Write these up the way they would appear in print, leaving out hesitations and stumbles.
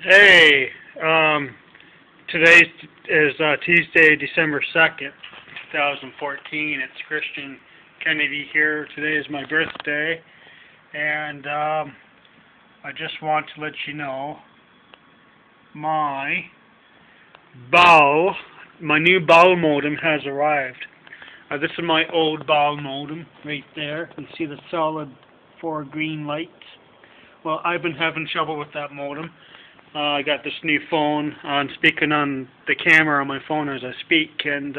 Hey, today is Tuesday, December 2nd, 2014. It's Christian Kennedy here. Today is my birthday, and I just want to let you know my bow, my new bow modem has arrived. This is my old bow modem right there. You see the solid 4 green lights. Well, I've been having trouble with that modem. I got this new phone. I'm speaking on the camera on my phone as I speak, and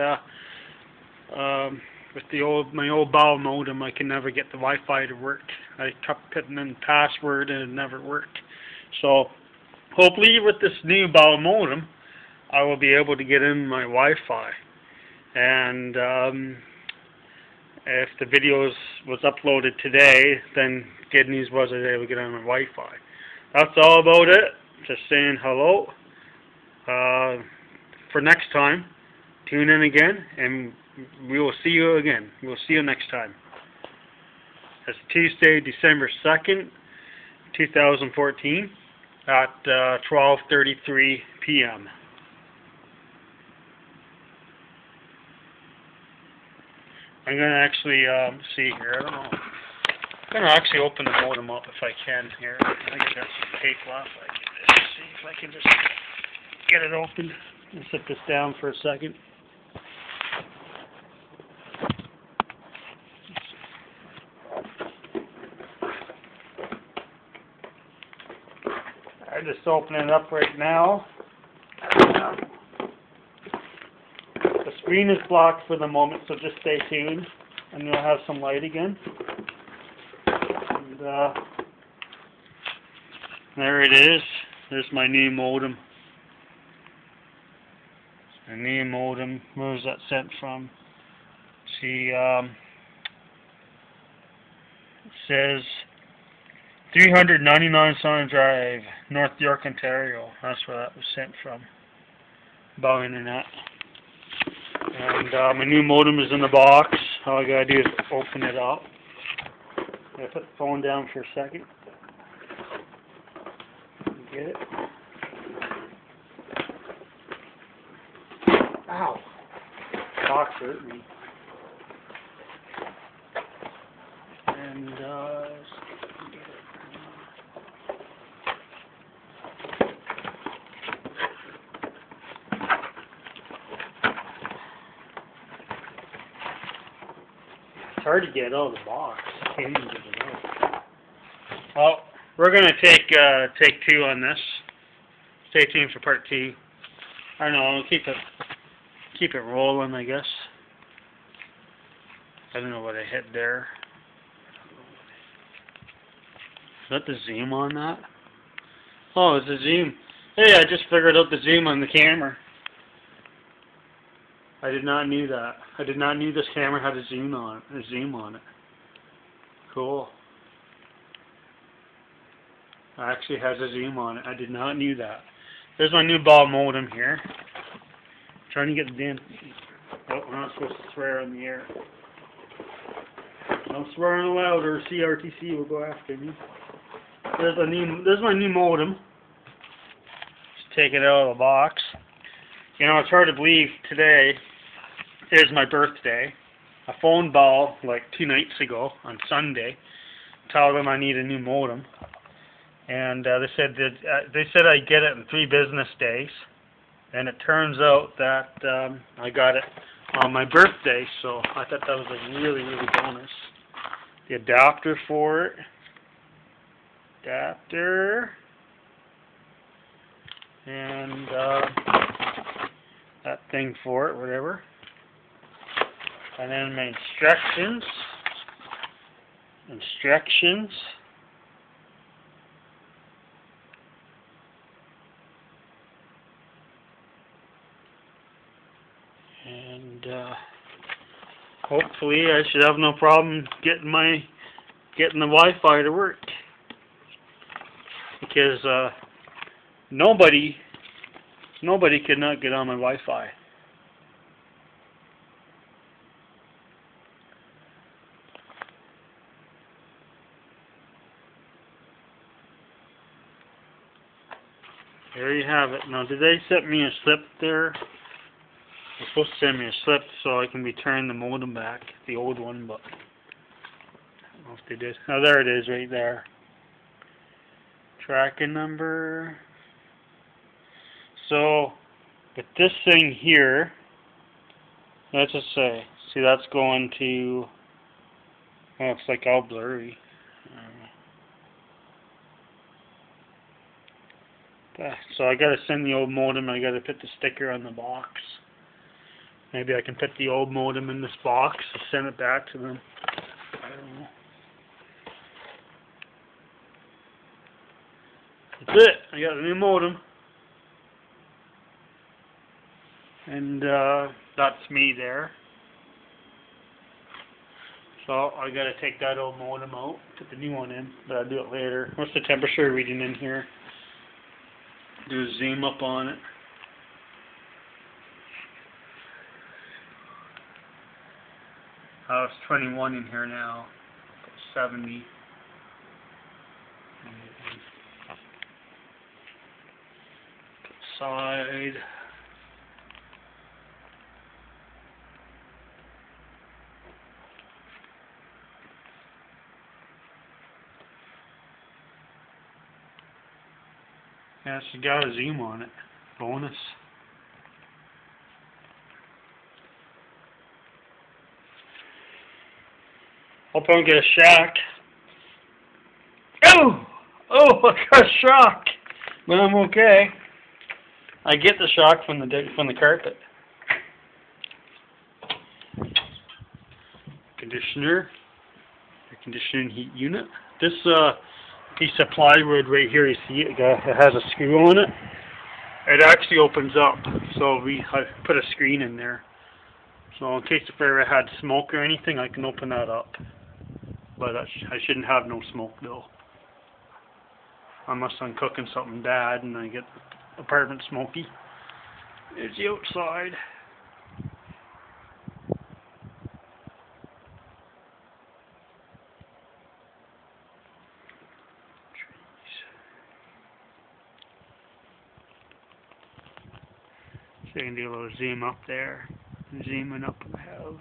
with my old bow modem, I can never get the Wi-Fi to work. I kept putting in password and it never worked. So hopefully, with this new bow modem, I will be able to get in my Wi-Fi. And if the videos was uploaded today, then good news was I was able to get on my Wi-Fi. That's all about it. Just saying hello. For next time, tune in again, and we will see you again. We will see you next time. It's Tuesday, December 2nd, 2014, at 12:33 p.m. I'm going to actually see here. I don't know. I'm going to actually open the modem up if I can here. I think I got some tape left. I can just see if I can just get it open and sit this down for a second. I'm just opening it up right now. The screen is blocked for the moment, so just stay tuned and you'll have some light again. And there it is. There's my new modem. My new modem. Where was that sent from? See, it says 399 Sun Drive, North York, Ontario. That's where that was sent from. Bow Internet. And my new modem is in the box. All I gotta do is open it up. I'm gonna put the phone down for a second. Get it? Ow! Box hurt me. And get it. It's hard to get out of the box. I can't even get it out. Well, we're gonna take two on this. Stay tuned for part 2. I don't know. Keep it rolling, I guess. I don't know what I hit there. Is that the zoom on that? Oh, it's a zoom. Hey, I just figured out the zoom on the camera. I did not know that. I did not know this camera had a zoom on it. Cool. It actually has a zoom on it. I did not know that. There's my new ball modem here. Trying to get the damn. Oh, we're not supposed to swear in the air. Don't swear aloud or CRTC will go after me. There's my new modem. Just take it out of the box. You know, it's hard to believe today is my birthday. I phoned Ball like 2 nights ago on Sunday, told them I need a new modem, and they said I'd get it in 3 business days, and it turns out that I got it on my birthday, so I thought that was a really, really bonus. The adapter for it, and that thing for it, whatever. And then my instructions. And hopefully I should have no problem getting the Wi-Fi to work. Because nobody could not get on my Wi-Fi. There you have it. Now, did they send me a slip there? They're supposed to send me a slip so I can return the modem back, the old one, but I don't know if they did. Oh, there it is, right there. Tracking number. So, with this thing here, let's just say, see, that's going to. Oh, it's like all blurry. So I gotta send the old modem. I gotta put the sticker on the box. Maybe I can put the old modem in this box and send it back to them. I don't know. That's it. I got a new modem. And that's me there. So I gotta take that old modem out, put the new one in, but I'll do it later. What's the temperature reading in here? Do a zoom up on it. Oh, it's 21 in here now. 70. Side. Yeah, she got a zoom on it. Bonus. Hope I don't get a shock. Oh! Oh, I got a shock! But I'm okay. I get the shock from the carpet. Conditioner. Air conditioning heat unit. This piece of plywood right here, you see it has a screw on it. It actually opens up, so I put a screen in there. So in case if I ever had smoke or anything, I can open that up. But I shouldn't have no smoke though. Unless I'm cooking something bad and I get the apartment smoky. There's the outside. So you can do a little zoom up there. Zooming up the house.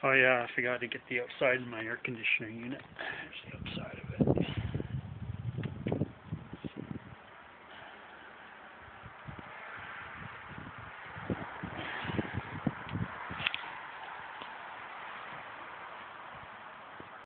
Oh yeah, I forgot to get the outside of my air conditioner unit. There's the outside.